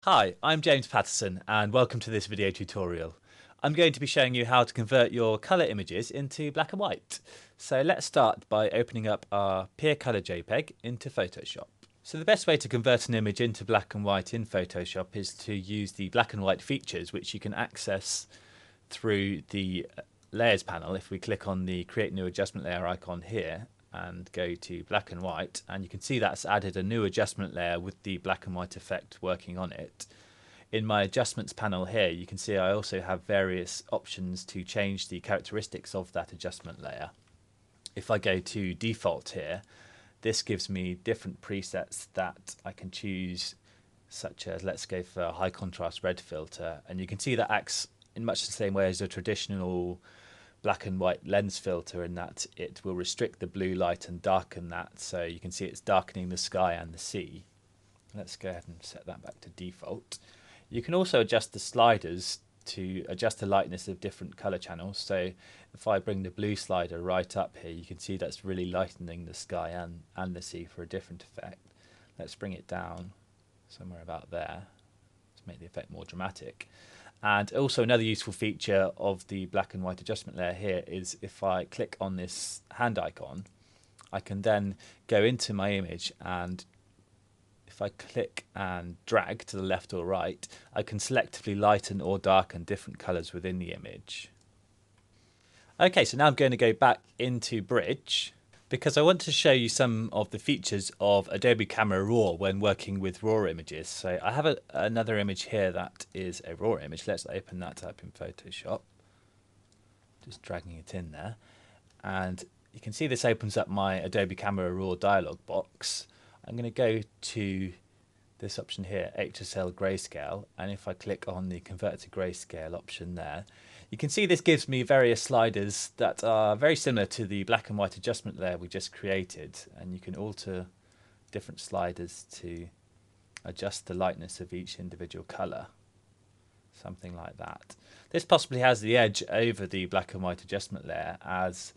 Hi, I'm James Patterson and welcome to this video tutorial. I'm going to be showing you how to convert your colour images into black and white. So let's start by opening up our Peer Colour JPEG into Photoshop. So the best way to convert an image into black and white in Photoshop is to use the black and white features, which you can access through the Layers panel. If we click on the Create New Adjustment Layer icon here and go to black and white, and you can see that's added a new adjustment layer with the black and white effect working on it. In my adjustments panel here, you can see I also have various options to change the characteristics of that adjustment layer. If I go to default here, this gives me different presets that I can choose, such as let's go for a high contrast red filter, and you can see that acts in much the same way as a traditional black and white lens filter, in that it will restrict the blue light and darken that, so you can see it's darkening the sky and the sea. Let's go ahead and set that back to default. You can also adjust the sliders to adjust the lightness of different color channels. So if I bring the blue slider right up here, you can see that's really lightening the sky and the sea for a different effect. Let's bring it down somewhere about there to make the effect more dramatic. And also another useful feature of the black and white adjustment layer here is if I click on this hand icon, I can then go into my image, and if I click and drag to the left or right, I can selectively lighten or darken different colors within the image. Okay, so now I'm going to go back into Bridge because I want to show you some of the features of Adobe Camera Raw when working with RAW images. So I have another image here that is a RAW image. Let's open that up in Photoshop. Just dragging it in there. And you can see this opens up my Adobe Camera Raw dialog box. I'm going to go to this option here, HSL Grayscale, and if I click on the Convert to Grayscale option there, you can see this gives me various sliders that are very similar to the black and white adjustment layer we just created, and you can alter different sliders to adjust the lightness of each individual color, something like that. This possibly has the edge over the black and white adjustment layer, as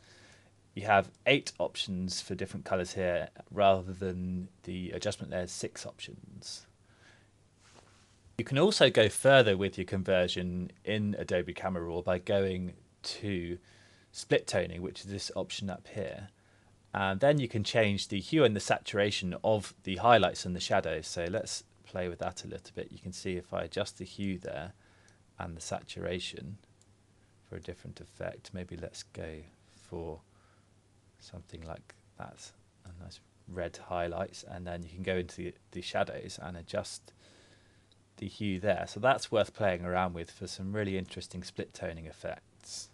you have 8 options for different colors here rather than the adjustment layer's 6 options. You can also go further with your conversion in Adobe Camera Raw by going to split toning, which is this option up here, and then you can change the hue and the saturation of the highlights and the shadows. So let's play with that a little bit. You can see if I adjust the hue there and the saturation for a different effect, maybe let's go for something like that, a nice red highlights, and then you can go into the shadows and adjust the hue there. So that's worth playing around with for some really interesting split toning effects.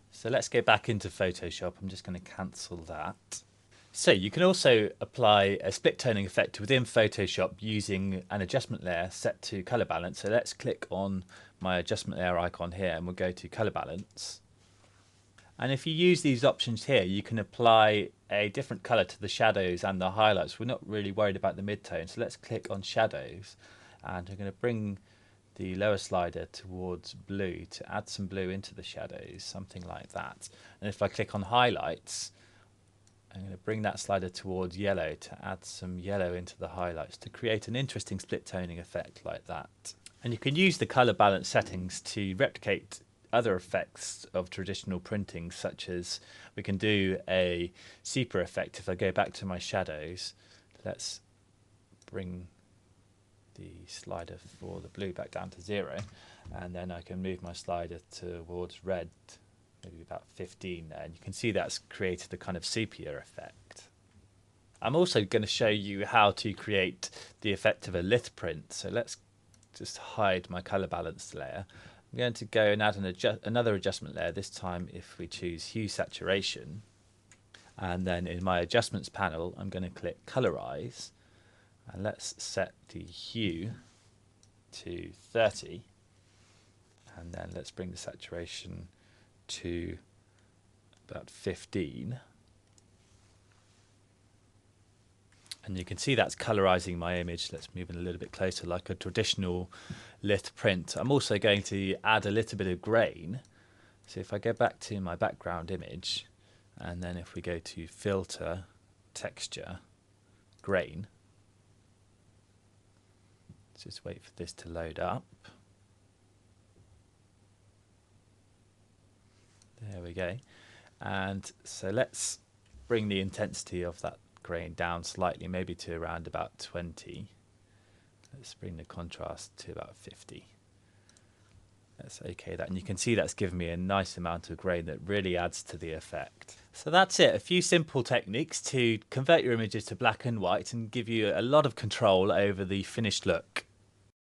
So let's go back into Photoshop. I'm just going to cancel that. So you can also apply a split toning effect within Photoshop using an adjustment layer set to color balance. So let's click on my adjustment layer icon here and we'll go to color balance. And if you use these options here, you can apply a different color to the shadows and the highlights. We're not really worried about the midtone, so let's click on shadows, and I'm going to bring the lower slider towards blue to add some blue into the shadows, something like that. And if I click on highlights, I'm going to bring that slider towards yellow to add some yellow into the highlights to create an interesting split toning effect like that. And you can use the color balance settings to replicate other effects of traditional printing, such as we can do a sepia effect. If I go back to my shadows, let's bring the slider for the blue back down to 0, and then I can move my slider towards red, maybe about 15 there, and you can see that's created a kind of sepia effect. I'm also going to show you how to create the effect of a lit print. So let's just hide my color balance layer. I'm going to go and add another adjustment layer, this time if we choose hue saturation, and then in my adjustments panel I'm going to click colorize, and let's set the hue to 30, and then let's bring the saturation to about 15. And you can see that's colorizing my image. Let's move in a little bit closer, like a traditional lit print. I'm also going to add a little bit of grain. So if I go back to my background image, and then if we go to filter, texture, grain, Just wait for this to load up. There we go. And so let's bring the intensity of that grain down slightly, maybe to around about 20. Let's bring the contrast to about 50. Let's OK that, and you can see that's given me a nice amount of grain that really adds to the effect. So that's it, a few simple techniques to convert your images to black and white and give you a lot of control over the finished look.